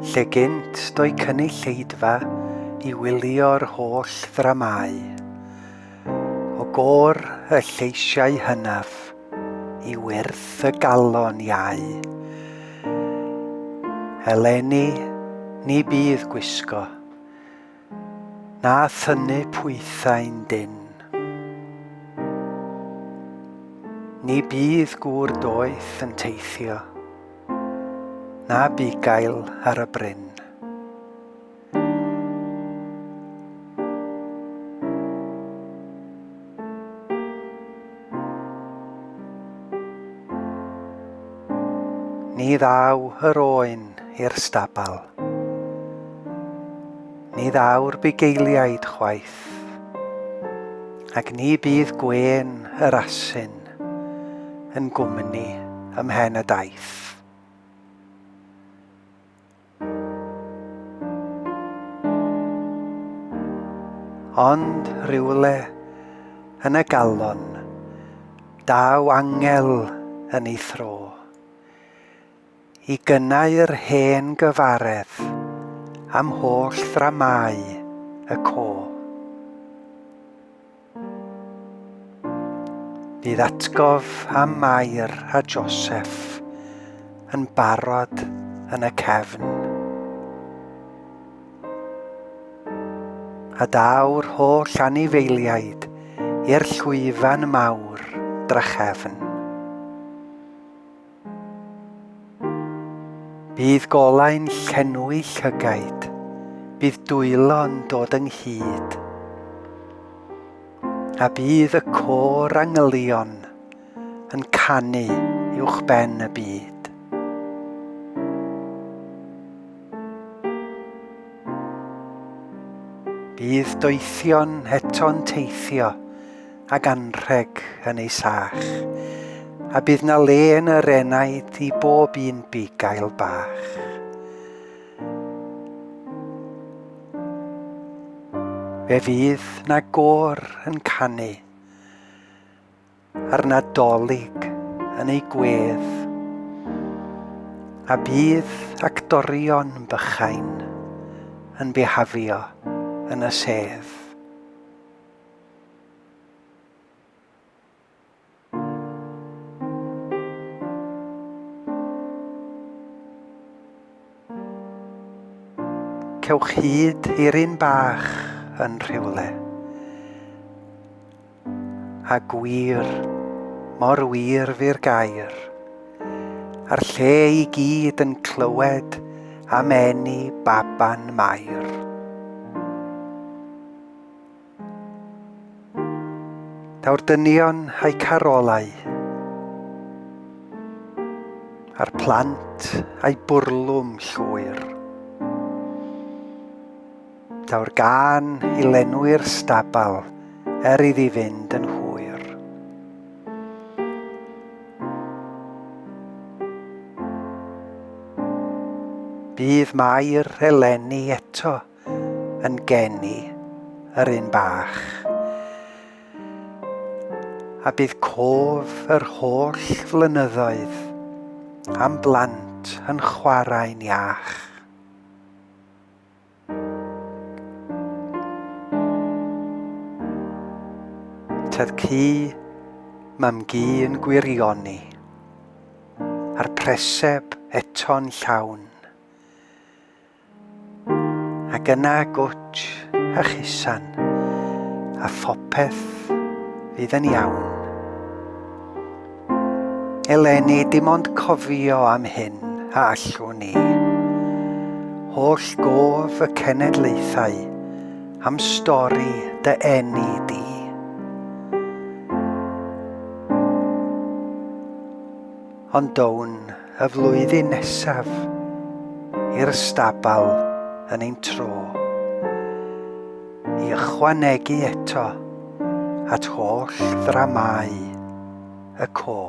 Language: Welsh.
lle gynt do'i cynulleidfa i wylio'r holl ddramau, o gor y lleisiau hynaf i wyrth y galon iau. Eleni ni bydd gwisgo, na thynnu pwythau'n dyn. Ni bydd gŵr doeth yn teithio, na bugail ar y bryn. Ni ddaw yr oen i'r stabal, ni ddaw'r bugeiliaid chwaith, ac ni bydd gwen yr asyn yn gwmni ymhen y daith. Ond rywle yn y galon, daw angel yn ei thro, i gynnau'r hen gyfaredd am holl ddramau y co. Bydd atgof am Mair a Joseph yn barod yn y cefn. A daw'r holl anifeiliaid i'r llwyfan mawr drachefn. Bydd golau'n llenwi llygaid, bydd dwylo'n dod ynghyd, a bydd y côr angylion yn canu uwch ben y byd. Bydd doethion eto'n teithio ag anrheg yn ei sach, a bydd na le yn yr enaid i bob un bugail bach. Fe fydd na gôr yn canu, a'r nadolig yn ei gwedd, a bydd actorion bychain yn bihafio yn y sedd. Cewch hyd i'r un bach yn rhywle, a gwir, mor wir fy'r gair, a'r lle i gyd yn clywed am eni baban Mair. Daw'r dynion a'i carolau, a'r plant a'i bwrlwm llwyr. Daw'r gân i lenwi'r stabal iddi fynd yn hwyr. Bydd Mair eleni eto yn geni yr un bach, a bydd cof yr holl flynyddoedd am blant yn chwarae'n iach. Tedd cu mam gu yn gwirioni, a'r preseb eto'n llawn, ac yna gwtch a chusan, a phopeth fydd yn iawn. Eleni dim ond cofio am hyn a allwn ni, holl gof y cenedlaethau am stori dy eni di. Ond down y flwyddyn nesaf i'r stabal yn ein tro, i ychwanegu eto at holl ddramau y co.